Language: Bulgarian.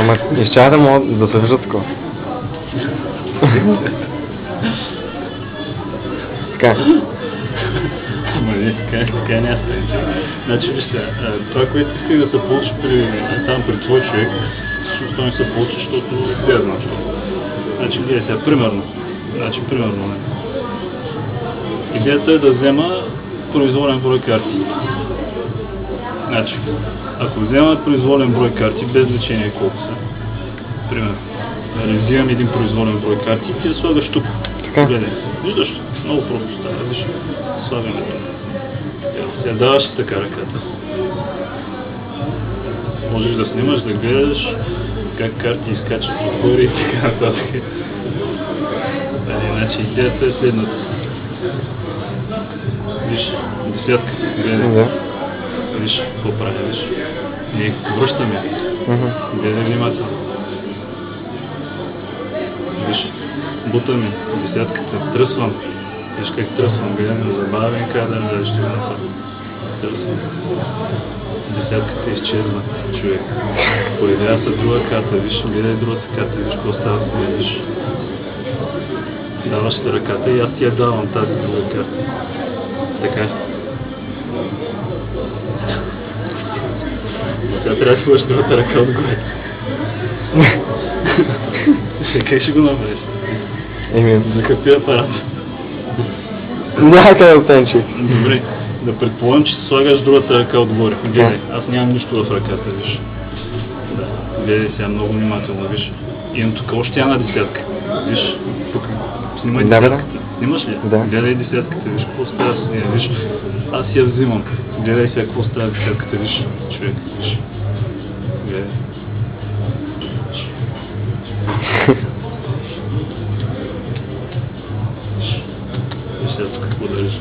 Ама изчая да могат да се виждат такова. Така. Ама не, така не стане. Значи вижте, това, което исках да се получи там при твой човек, всъщност той не се получи, защото не знам защо. Значи гледай сега, примерно, не. Идеята е да взема произволен брой карти. Значи, ако взема произволен брой карти, без значение колко са, примерно, взимам един произволен брой карти и ти я слагаш тук. Така. Гледай, виждаш? Много просто става, виж, слагаме тук. Сега даваш така ръката. Можеш да снимаш, да гледаш как карти изкачат отгоре и така нататък. Значи идеята е следната. Виж, десятка, гледай. Да. Виж, какво правя, виж. Ние връщаме. Гледай внимателно. Виж, бутаме десятката, тръсвам. Виж как тръсвам, гледам забавен кадър, да ще насам. Тръсвам. Десятката изчезва, човек. Появява се друга карта, виж, гледай другата карта, виж какво става с нея, виж. Даваш ти ръката и аз ти я давам тази друга карта. Така. Сега трябва да сложиш другата ръка отгоре. Как ще го направиш? За какви апарат? Някъде оттенчик. Добре, да предполагам, че слагаш другата ръка отгоре. Гледай, аз нямам нищо в ръката, виж. Да, гледай сега много внимателно, виж. Имам тук още една десятка. Виж, тук. Снимай десятката. Снимаш ли? Да. Гледай десятката, виж какво става с нея, виж. Аз я взимам. Гледай сега какво става десятката, виж. Човек, виж. Гледай. Виж сега тук какво държиш.